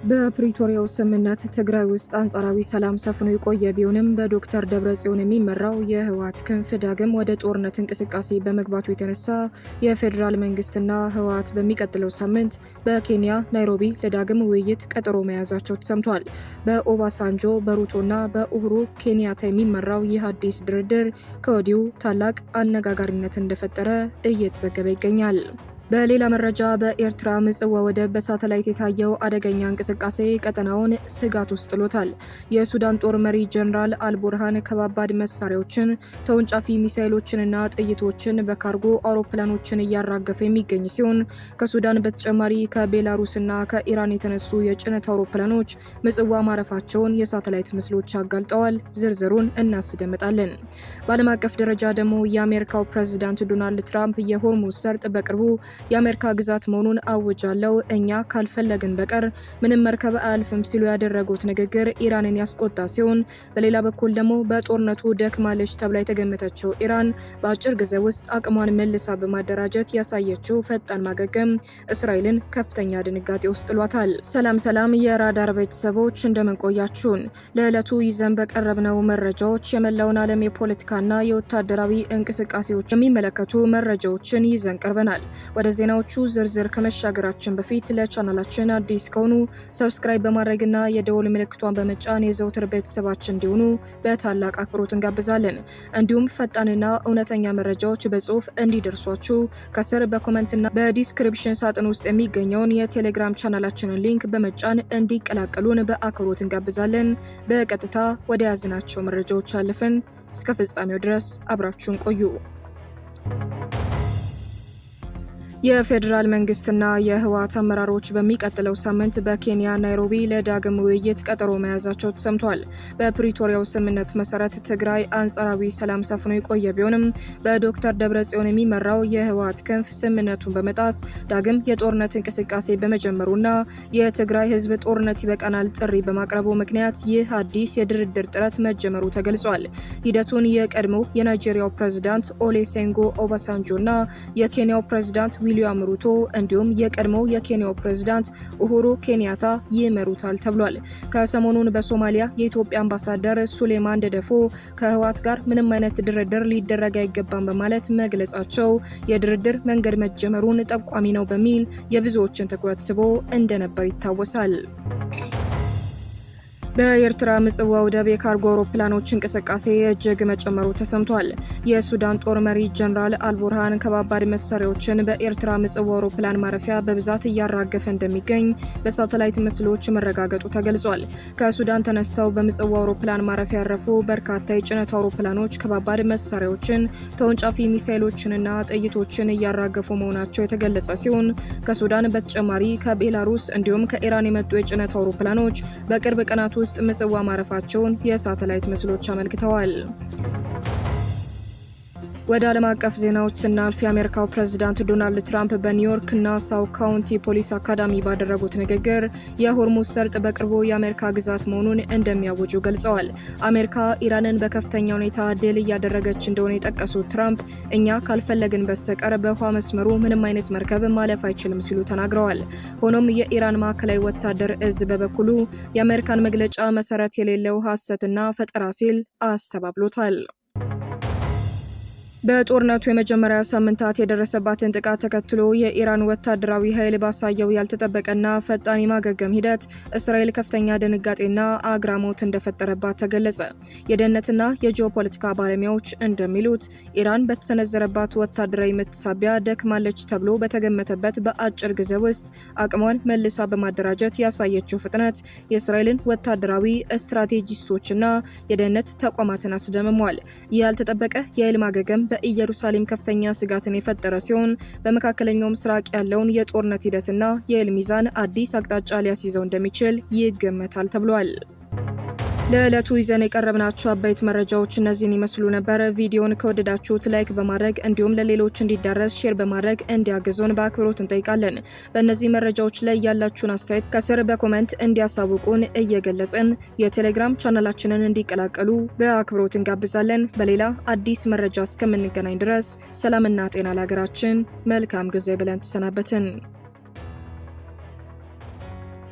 በፕሪቶሪያው ስምምነት ትግራይ ውስጥ አንጻራዊ ሰላም ሰፍኖ የቆየ ቢሆንም በዶክተር ደብረጽዮን የሚመራው የህወሓት ክንፍ ዳግም ወደ ጦርነት እንቅስቃሴ በመግባቱ የተነሳ የፌዴራል መንግስትና ህወሓት በሚቀጥለው ሳምንት በኬንያ ናይሮቢ ለዳግም ውይይት ቀጠሮ መያዛቸው ተሰምቷል። በኦባሳንጆ በሩቶና በኡሁሩ ኬንያታ የሚመራው ይህ አዲስ ድርድር ከወዲሁ ታላቅ አነጋጋሪነት እንደፈጠረ እየተዘገበ ይገኛል። በሌላ መረጃ በኤርትራ ምጽዋ ወደብ በሳተላይት የታየው አደገኛ እንቅስቃሴ ቀጠናውን ስጋት ውስጥ ጥሎታል። የሱዳን ጦር መሪ ጀነራል አልቡርሃን ከባባድ መሳሪያዎችን፣ ተወንጫፊ ሚሳኤሎችንና ጥይቶችን በካርጎ አውሮፕላኖችን እያራገፈ የሚገኝ ሲሆን ከሱዳን በተጨማሪ ከቤላሩስና ከኢራን የተነሱ የጭነት አውሮፕላኖች ምጽዋ ማረፋቸውን የሳተላይት ምስሎች አጋልጠዋል። ዝርዝሩን እናስደምጣለን። በዓለም አቀፍ ደረጃ ደግሞ የአሜሪካው ፕሬዝዳንት ዶናልድ ትራምፕ የሆርሙዝ ሰርጥ በቅርቡ የአሜሪካ ግዛት መሆኑን አውጃለው፣ እኛ ካልፈለግን በቀር ምንም መርከብ አያልፍም ሲሉ ያደረጉት ንግግር ኢራንን ያስቆጣ ሲሆን በሌላ በኩል ደግሞ በጦርነቱ ደክማለች ተብላ የተገመተችው ኢራን በአጭር ጊዜ ውስጥ አቅሟን መልሳ በማደራጀት ያሳየችው ፈጣን ማገገም እስራኤልን ከፍተኛ ድንጋጤ ውስጥ ጥሏታል። ሰላም የራዳር ቤተሰቦች እንደምንቆያችሁን ለዕለቱ ይዘን በቀረብነው መረጃዎች የመላውን ዓለም የፖለቲካና የወታደራዊ እንቅስቃሴዎች የሚመለከቱ መረጃዎችን ይዘን ቀርበናል። ወደ ዜናዎቹ ዝርዝር ከመሻገራችን በፊት ለቻናላችን አዲስ ከሆኑ ሰብስክራይብ በማድረግና የደወል ምልክቷን በመጫን የዘውትር ቤተሰባችን እንዲሆኑ በታላቅ አክብሮት እንጋብዛለን። እንዲሁም ፈጣንና እውነተኛ መረጃዎች በጽሁፍ እንዲደርሷችሁ ከስር በኮመንትና በዲስክሪፕሽን ሳጥን ውስጥ የሚገኘውን የቴሌግራም ቻናላችንን ሊንክ በመጫን እንዲቀላቀሉን በአክብሮት እንጋብዛለን። በቀጥታ ወደ ያዝናቸው መረጃዎች አለፍን። እስከ ፍጻሜው ድረስ አብራችሁን ቆዩ። የፌዴራል መንግስትና የህወሓት አመራሮች በሚቀጥለው ሳምንት በኬንያ ናይሮቢ ለዳግም ውይይት ቀጠሮ መያዛቸው ተሰምቷል። በፕሪቶሪያው ስምምነት መሰረት ትግራይ አንጻራዊ ሰላም ሰፍኖ የቆየ ቢሆንም በዶክተር ደብረጽዮን የሚመራው የህወሓት ክንፍ ስምምነቱን በመጣስ ዳግም የጦርነት እንቅስቃሴ በመጀመሩና የትግራይ ህዝብ ጦርነት ይበቃናል ጥሪ በማቅረቡ ምክንያት ይህ አዲስ የድርድር ጥረት መጀመሩ ተገልጿል። ሂደቱን የቀድሞው የናይጄሪያው ፕሬዝዳንት ኦሉሴጉን ኦባሳንጆና የኬንያው ፕሬዝዳንት ዊሊያም ሩቶ እንዲሁም የቀድሞው የኬንያው ፕሬዝዳንት ኡሁሩ ኬንያታ ይመሩታል ተብሏል። ከሰሞኑን በሶማሊያ የኢትዮጵያ አምባሳደር ሱሌማን ደደፎ ከህወሓት ጋር ምንም አይነት ድርድር ሊደረግ አይገባም በማለት መግለጻቸው የድርድር መንገድ መጀመሩን ጠቋሚ ነው በሚል የብዙዎችን ትኩረት ስቦ እንደነበር ይታወሳል። በኤርትራ ምጽዋ ወደብ የካርጎ አውሮፕላኖች እንቅስቃሴ እጅግ መጨመሩ ተሰምቷል። የሱዳን ጦር መሪ ጀነራል አልቡርሃን ከባባድ መሳሪያዎችን በኤርትራ ምጽዋ አውሮፕላን ማረፊያ በብዛት እያራገፈ እንደሚገኝ በሳተላይት ምስሎች መረጋገጡ ተገልጿል። ከሱዳን ተነስተው በምጽዋ አውሮፕላን ማረፊያ ያረፉ በርካታ የጭነት አውሮፕላኖች ከባባድ መሳሪያዎችን፣ ተወንጫፊ ሚሳኤሎችንና ጥይቶችን እያራገፉ መሆናቸው የተገለጸ ሲሆን ከሱዳን በተጨማሪ ከቤላሩስ እንዲሁም ከኢራን የመጡ የጭነት አውሮፕላኖች በቅርብ ቀናት ውስጥ ምጽዋ ማረፋቸውን የሳተላይት ምስሎች አመልክተዋል። ወደ ዓለም አቀፍ ዜናዎች ስናልፍ የአሜሪካው ፕሬዝዳንት ዶናልድ ትራምፕ በኒውዮርክ ናሳው ካውንቲ ፖሊስ አካዳሚ ባደረጉት ንግግር የሆርሙዝ ሰርጥ በቅርቡ የአሜሪካ ግዛት መሆኑን እንደሚያውጁ ገልጸዋል። አሜሪካ ኢራንን በከፍተኛ ሁኔታ ድል እያደረገች እንደሆነ የጠቀሱት ትራምፕ እኛ ካልፈለግን በስተቀር በውሃ መስመሩ ምንም አይነት መርከብ ማለፍ አይችልም ሲሉ ተናግረዋል። ሆኖም የኢራን ማዕከላዊ ወታደር እዝ በበኩሉ የአሜሪካን መግለጫ መሰረት የሌለው ሐሰትና ፈጠራ ሲል አስተባብሎታል። በጦርነቱ የመጀመሪያ ሳምንታት የደረሰባትን ጥቃት ተከትሎ የኢራን ወታደራዊ ኃይል ባሳየው ያልተጠበቀና ፈጣን የማገገም ሂደት እስራኤል ከፍተኛ ድንጋጤና አግራሞት እንደፈጠረባት ተገለጸ። የደህንነትና የጂኦፖለቲካ ባለሙያዎች እንደሚሉት ኢራን በተሰነዘረባት ወታደራዊ ምት ሳቢያ ደክማለች ተብሎ በተገመተበት በአጭር ጊዜ ውስጥ አቅሟን መልሳ በማደራጀት ያሳየችው ፍጥነት የእስራኤልን ወታደራዊ ስትራቴጂስቶችና የደህንነት ተቋማትን አስደምሟል። ይህ ያልተጠበቀ የኃይል ማገገም በኢየሩሳሌም ከፍተኛ ስጋትን የፈጠረ ሲሆን በመካከለኛው ምስራቅ ያለውን የጦርነት ሂደትና የኃይል ሚዛን አዲስ አቅጣጫ ሊያስይዘው እንደሚችል ይገመታል ተብሏል። ለዕለቱ ይዘን የቀረብናቸው አበይት መረጃዎች እነዚህን ይመስሉ ነበር። ቪዲዮን ከወደዳችሁት ላይክ በማድረግ እንዲሁም ለሌሎች እንዲዳረስ ሼር በማድረግ እንዲያግዙን በአክብሮት እንጠይቃለን። በእነዚህ መረጃዎች ላይ ያላችሁን አስተያየት ከስር በኮሜንት እንዲያሳውቁን እየገለጽን የቴሌግራም ቻናላችንን እንዲቀላቀሉ በአክብሮት እንጋብዛለን። በሌላ አዲስ መረጃ እስከምንገናኝ ድረስ ሰላምና ጤና ለሀገራችን፣ መልካም ጊዜ ብለን ተሰናበትን።